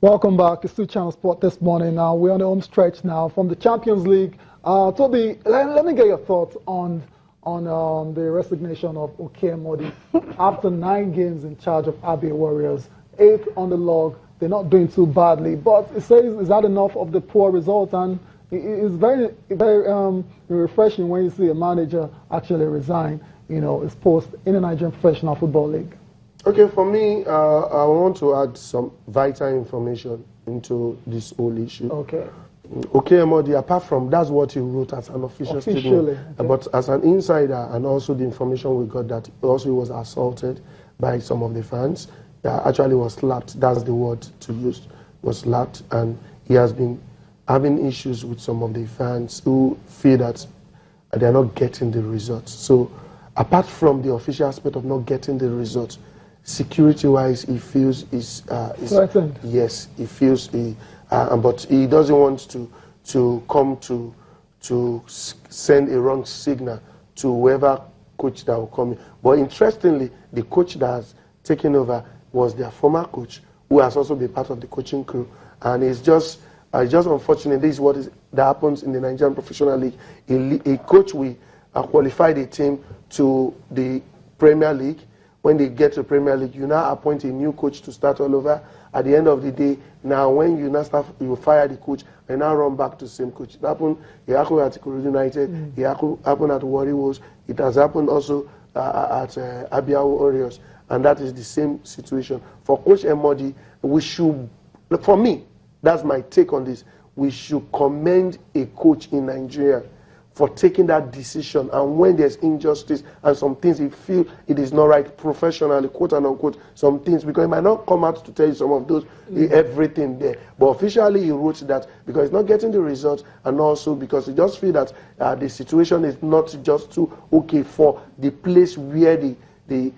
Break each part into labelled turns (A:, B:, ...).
A: Welcome back. It's 2 Channel Sport this morning. Now we're on the home stretch now from the Champions League. Toby, let me get your thoughts on the resignation of Emordi after 9 games in charge of Abbey Warriors, 8th on the log. They're not doing too badly, but it says is that enough of the poor results? And it's very refreshing when you see a manager actually resign, his post in the Nigerian Professional Football League.
B: Okay, for me, I want to add some vital information into this whole issue.
A: Okay.
B: Emordi, apart from that's what he wrote as an official statement, okay. But as an insider and also the information we got that also he was assaulted by some of the fans, actually was slapped, that's the word to use, was slapped, and he has been having issues with some of the fans who feel that they are not getting the results. So apart from the official aspect of not getting the results, security-wise, he feels is
A: threatened.
B: Yes, he feels but he doesn't want to come to send a wrong signal to whoever coach that will come in. But interestingly, the coach that has taken over was their former coach, who has also been part of the coaching crew, and it's just unfortunate. This is what that happens in the Nigerian Professional League. A coach will qualify the team to the Premier League. When they get to Premier League, you now appoint a new coach to start all over. At the end of the day, now when you now start, you fire the coach and now run back to the same coach. It happened at Ikorodu United. It happened at Warriors. It has happened also at Abia Warriors, and that is the same situation for Coach Emordi. We should, for me, that's my take on this. We should commend a coach in Nigeria for taking that decision, and when there's injustice and some things he feel it is not right professionally, quote and unquote, some things, because he might not come out to tell you some of those, everything there. But officially he wrote that because he's not getting the results, and also because he just feel that the situation is not just too okay for the place where the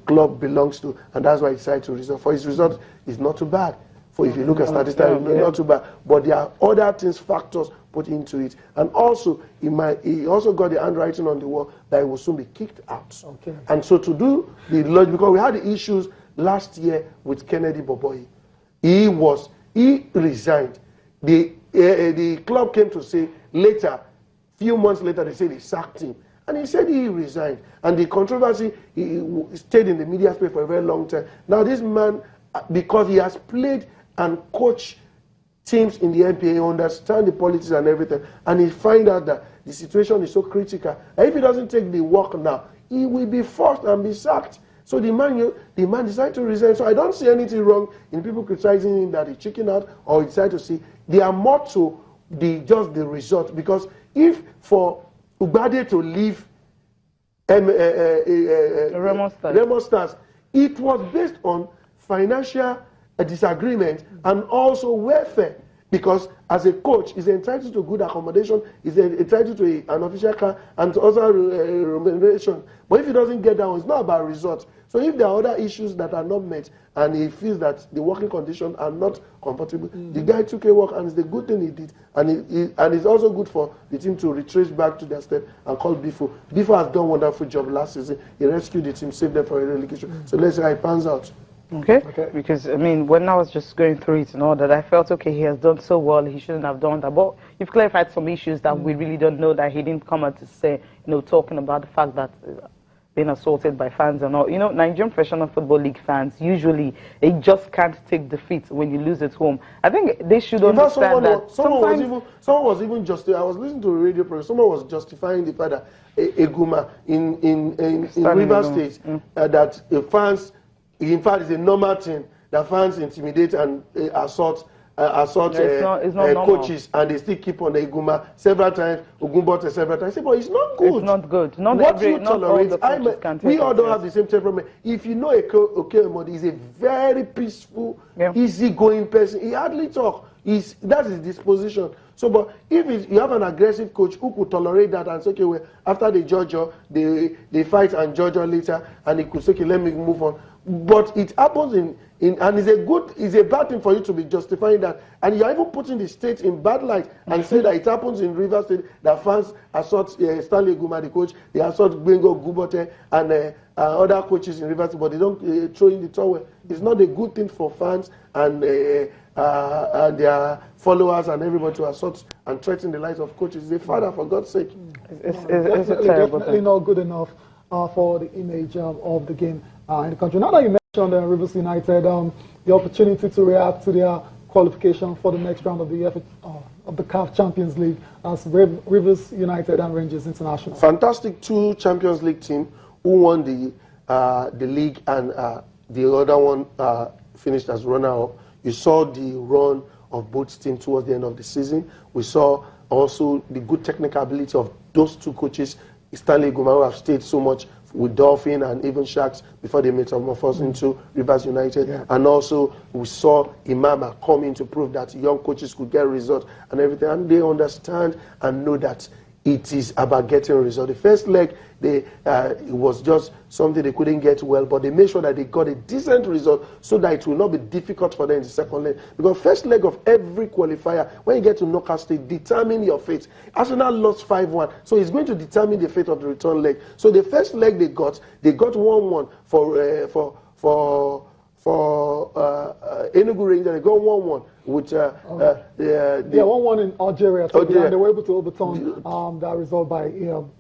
B: club belongs to, and that's why he decided to resign. For his result is not too bad. For if you look at statistics, not too bad. But there are other things, factors put into it. And also, he also got the handwriting on the wall that he will soon be kicked out.
A: Okay.
B: And so to do the lodge, because we had the issues last year with Kennedy Boboyi. He resigned. The club came to say later, few months later, they said they sacked him. And he said he resigned. And the controversy, he stayed in the media space for a very long time. Now this man, because he has played and coached teams in the NBA, he understands the politics and everything, and he find out that the situation is so critical. And if he doesn't take the work now, he will be forced and be sacked. So the man decided to resign. So I don't see anything wrong in people criticizing him that he chickened out or he decided to see. They are more to just the result. Because if for Ubade to leave Remo Stars, it was based on financial disagreement and also welfare, because as a coach he's entitled to good accommodation, he's entitled to an official car and also remuneration. But if he doesn't get that one, it's not about results. So if there are other issues that are not met and he feels that the working conditions are not comfortable, the guy took a walk, and it's the good thing he did, and it's also good for the team to retrace back to their step and call Bifo. Bifo has done a wonderful job last season. He rescued the team, saved them from a relegation. So let's see how it pans out.
C: Okay, because I mean, when I was just going through it and all that, I felt okay, he has done so well, he shouldn't have done that. But you've clarified some issues that we really don't know, that he didn't come out to say, talking about the fact that being assaulted by fans and all. Nigerian Professional Football League fans, usually, they just can't take defeat when you lose at home. I think they should understand that.
B: Someone was even justifying, I was listening to a radio program, someone was justifying the fact that Eguma in Rivers State, that fans, in fact, it's a normal thing that fans intimidate and assault coaches, and they still keep on the Eguma several times, Ogumbote several times. I say, but it's not good.
C: It's not good.
B: What you tolerate, we all don't have the same temperament. If you know Emordi is a very peaceful, easygoing person, he hardly talk. That's his disposition. So, but if you have an aggressive coach who could tolerate that and say, okay, well, after they judge you, they fight and judge you later, and he could say, okay, let me move on. But it happens and it's a bad thing for you to be justifying that, and you're even putting the state in bad light and say that it happens in Rivers State that fans assault Stanley Guma, the coach, they assault Gbengo Gubote and other coaches in Rivers State, but they don't throw in the towel. It's not a good thing for fans and their followers and everybody to assault and threaten the lives of coaches. It's a father, for God's sake.
C: It's a terrible
A: definitely
C: thing.
A: not good enough for the image of the game in the country. Now that you mentioned Rivers United, the opportunity to react to their qualification for the next round of the CAF Champions League as Rivers United and Rangers International.
B: Fantastic 2 Champions League team who won the league, and the other one finished as runner-up. You saw the run of both teams towards the end of the season. We saw also the good technical ability of those 2 coaches. Stanley Gumaru have stayed so much with Dolphin and even Sharks before they metamorphosed into Rivers United. Yeah. And also we saw Imama come in to prove that young coaches could get results and everything. And they understand and know that it is about getting results. The first leg, it was just something they couldn't get well, but they made sure that they got a decent result so that it will not be difficult for them in the second leg. Because first leg of every qualifier, when you get to knockout stage, determine your fate. Arsenal lost 5-1, so it's going to determine the fate of the return leg. So the first leg they got 1-1 for Enugu Rangers. They got 1-1 with
A: 1-1 in Algeria. So they were able to overturn that result by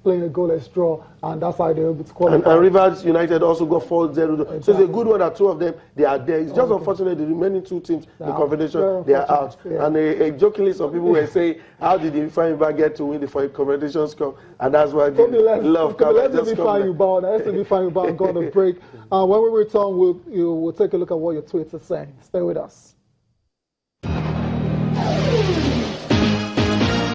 A: playing a goalless draw, and that's how they were able to qualify.
B: And Rivers United also got 4-0. Exactly. So it's a good one that 2 of them they are there. It's just unfortunate the remaining 2 teams in Confederation they are out. Yeah. And jokingly, some people were saying, "How did the Ifeanyi get to win the Confederations Cup?" And that's why they love Cup.
A: Let's be fine about going to break. When we return, we'll take a look at what your tweets are saying. Stay with us.